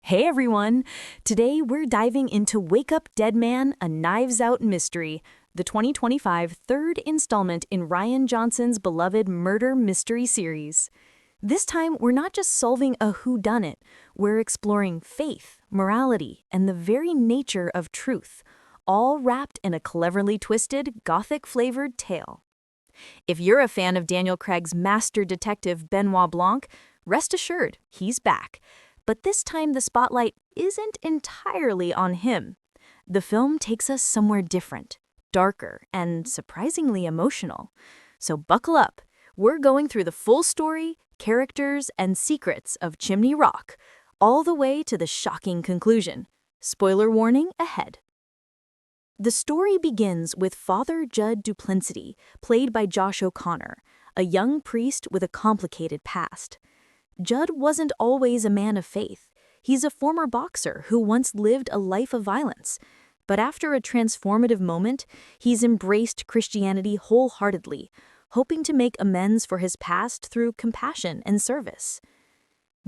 Hey everyone! Today we're diving into Wake Up Dead Man, a Knives Out mystery, the 2025 third installment in Rian Johnson's beloved murder mystery series. This time we're not just solving a whodunit, we're exploring faith, morality, and the very nature of truth, all wrapped in a cleverly twisted, gothic-flavored tale. If you're a fan of Daniel Craig's master detective Benoit Blanc, rest assured, he's back. But this time the spotlight isn't entirely on him. The film takes us somewhere different, darker, and surprisingly emotional. So buckle up. We're going through the full story, characters, and secrets of Chimney Rock, all the way to the shocking conclusion. Spoiler warning ahead. The story begins with Father Jud Duplenticy, played by Josh O'Connor, a young priest with a complicated past. Jud wasn't always a man of faith. He's a former boxer who once lived a life of violence. But after a transformative moment, he's embraced Christianity wholeheartedly, hoping to make amends for his past through compassion and service.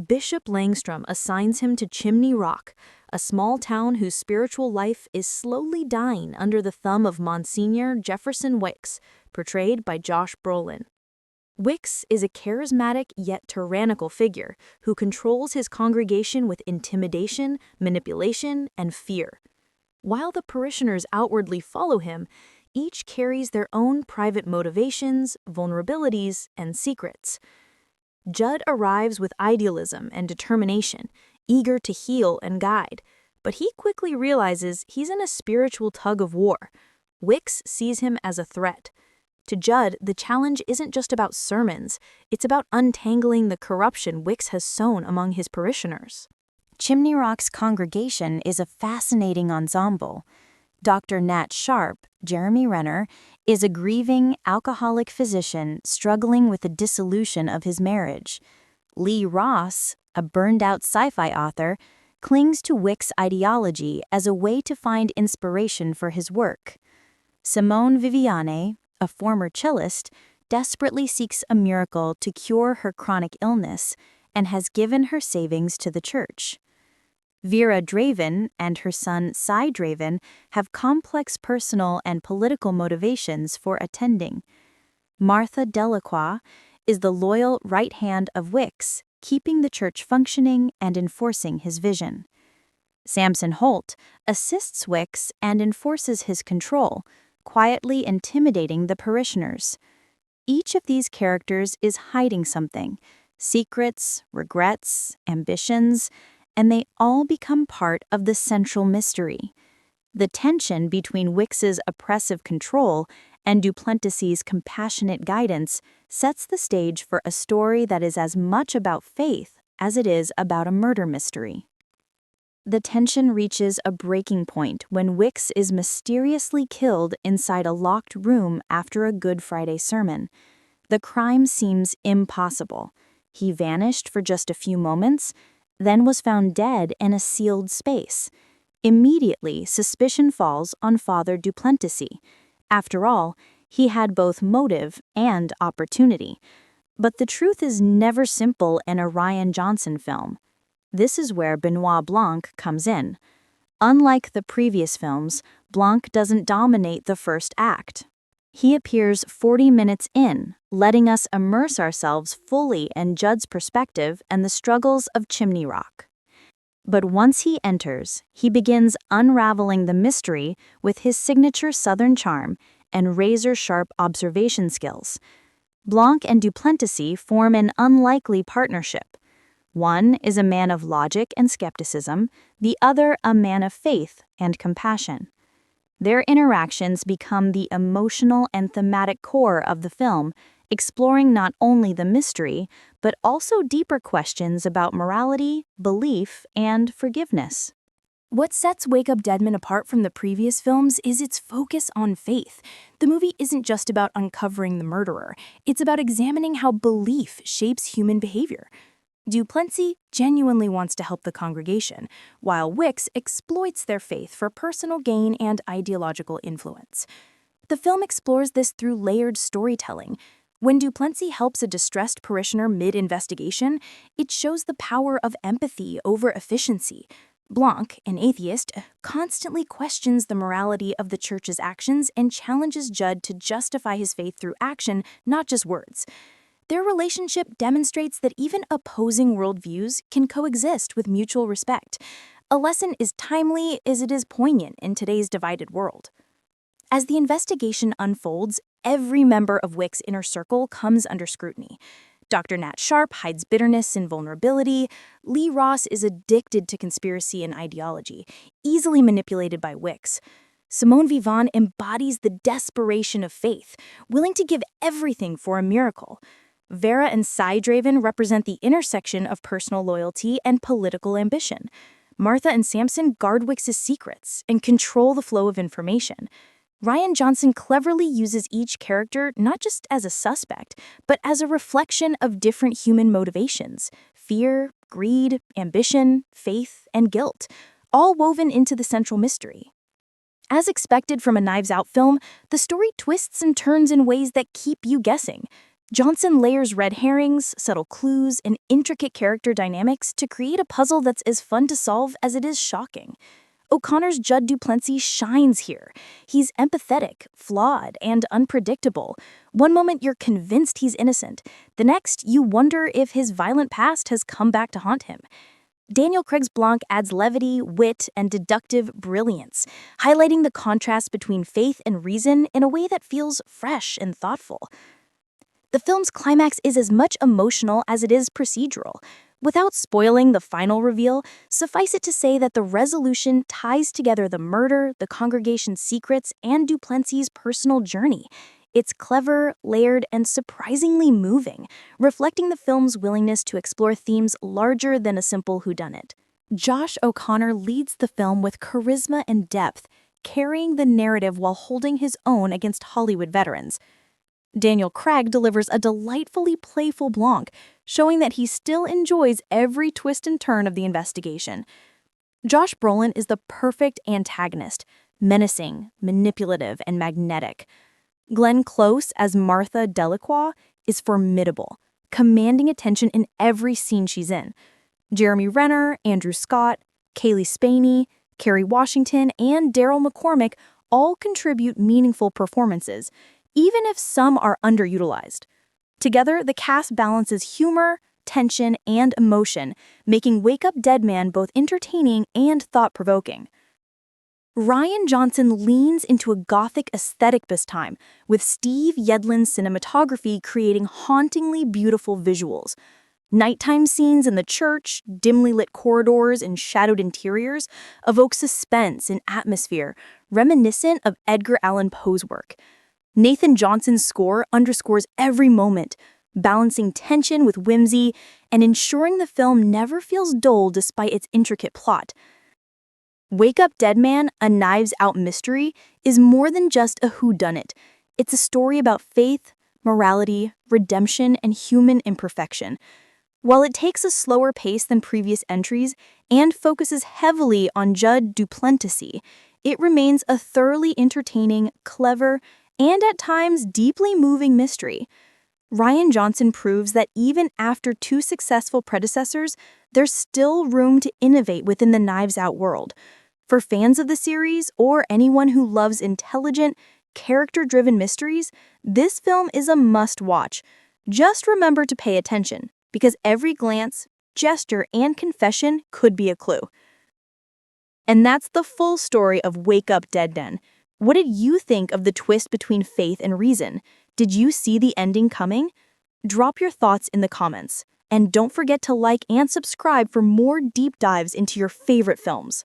Bishop Langstrom assigns him to Chimney Rock, a small town whose spiritual life is slowly dying under the thumb of Monsignor Jefferson Wicks, portrayed by Josh Brolin. Wicks is a charismatic yet tyrannical figure who controls his congregation with intimidation, manipulation, and fear. While the parishioners outwardly follow him, each carries their own private motivations, vulnerabilities, and secrets. Jud arrives with idealism and determination, eager to heal and guide, but he quickly realizes he's in a spiritual tug-of-war. Wicks sees him as a threat. To Jud, the challenge isn't just about sermons, it's about untangling the corruption Wicks has sown among his parishioners. Chimney Rock's congregation is a fascinating ensemble. Dr. Nat Sharp, Jeremy Renner, is a grieving, alcoholic physician struggling with the dissolution of his marriage. Lee Ross, a burned-out sci-fi author, clings to Wicks' ideology as a way to find inspiration for his work. Simone Viviane, a former cellist, desperately seeks a miracle to cure her chronic illness and has given her savings to the church. Vera Draven and her son Cy Draven have complex personal and political motivations for attending. Martha Delacroix is the loyal right hand of Wicks, keeping the church functioning and enforcing his vision. Samson Holt assists Wicks and enforces his control, quietly intimidating the parishioners. Each of these characters is hiding something, secrets, regrets, ambitions, and they all become part of the central mystery. The tension between Wicks's oppressive control and Duplenticy's compassionate guidance sets the stage for a story that is as much about faith as it is about a murder mystery. The tension reaches a breaking point when Wicks is mysteriously killed inside a locked room after a Good Friday sermon. The crime seems impossible. He vanished for just a few moments, then was found dead in a sealed space. Immediately, suspicion falls on Father Duplenticy. After all, he had both motive and opportunity. But the truth is never simple in a Rian Johnson film. This is where Benoit Blanc comes in. Unlike the previous films, Blanc doesn't dominate the first act. He appears 40 minutes in, letting us immerse ourselves fully in Jud's perspective and the struggles of Chimney Rock. But once he enters, he begins unraveling the mystery with his signature Southern charm and razor-sharp observation skills. Blanc and Duplenticy form an unlikely partnership. One is a man of logic and skepticism, the other a man of faith and compassion. Their interactions become the emotional and thematic core of the film, exploring not only the mystery, but also deeper questions about morality, belief, and forgiveness. What sets Wake Up Dead Man apart from the previous films is its focus on faith. The movie isn't just about uncovering the murderer, it's about examining how belief shapes human behavior. Duplenticy genuinely wants to help the congregation, while Wicks exploits their faith for personal gain and ideological influence. The film explores this through layered storytelling. When Duplessis helps a distressed parishioner mid-investigation, it shows the power of empathy over efficiency. Blanc, an atheist, constantly questions the morality of the church's actions and challenges Judd to justify his faith through action, not just words. Their relationship demonstrates that even opposing worldviews can coexist with mutual respect. A lesson as timely as it is poignant in today's divided world. As the investigation unfolds, every member of Wick's inner circle comes under scrutiny. Dr. Nat Sharp hides bitterness and vulnerability. Lee Ross is addicted to conspiracy and ideology, easily manipulated by Wicks. Simone Vivant embodies the desperation of faith, willing to give everything for a miracle. Vera and Cy Draven represent the intersection of personal loyalty and political ambition. Martha and Samson guard Wicks's secrets and control the flow of information. Rian Johnson cleverly uses each character not just as a suspect, but as a reflection of different human motivations: fear, greed, ambition, faith, and guilt, all woven into the central mystery. As expected from a Knives Out film, the story twists and turns in ways that keep you guessing. Johnson layers red herrings, subtle clues, and intricate character dynamics to create a puzzle that's as fun to solve as it is shocking. O'Connor's Jud Duplenticy shines here. He's empathetic, flawed, and unpredictable. One moment you're convinced he's innocent. The next, you wonder if his violent past has come back to haunt him. Daniel Craig's Blanc adds levity, wit, and deductive brilliance, highlighting the contrast between faith and reason in a way that feels fresh and thoughtful. The film's climax is as much emotional as it is procedural. Without spoiling the final reveal, suffice it to say that the resolution ties together the murder, the congregation's secrets, and Duplessis' personal journey. It's clever, layered, and surprisingly moving, reflecting the film's willingness to explore themes larger than a simple whodunit. Josh O'Connor leads the film with charisma and depth, carrying the narrative while holding his own against Hollywood veterans. Daniel Craig delivers a delightfully playful Blanc, showing that he still enjoys every twist and turn of the investigation. Josh Brolin is the perfect antagonist, menacing, manipulative, and magnetic. Glenn Close as Martha Delacroix is formidable, commanding attention in every scene she's in. Jeremy Renner, Andrew Scott, Kaylee Spaney, Kerry Washington, and Daryl McCormick all contribute meaningful performances, even if some are underutilized. Together, the cast balances humor, tension, and emotion, making Wake Up Dead Man both entertaining and thought-provoking. Rian Johnson leans into a gothic aesthetic this time, with Steve Yedlin's cinematography creating hauntingly beautiful visuals. Nighttime scenes in the church, dimly lit corridors, and shadowed interiors evoke suspense and atmosphere, reminiscent of Edgar Allan Poe's work. Nathan Johnson's score underscores every moment, balancing tension with whimsy and ensuring the film never feels dull despite its intricate plot. Wake Up Dead Man, a Knives Out mystery, is more than just a whodunit. It's a story about faith, morality, redemption, and human imperfection. While it takes a slower pace than previous entries and focuses heavily on Jud Duplenticy, it remains a thoroughly entertaining, clever, and at times deeply moving mystery. Rian Johnson proves that even after two successful predecessors, there's still room to innovate within the Knives Out world. For fans of the series or anyone who loves intelligent, character-driven mysteries, this film is a must-watch. Just remember to pay attention, because every glance, gesture, and confession could be a clue. And that's the full story of Wake Up Dead Man. What did you think of the twist between faith and reason? Did you see the ending coming? Drop your thoughts in the comments. And don't forget to like and subscribe for more deep dives into your favorite films.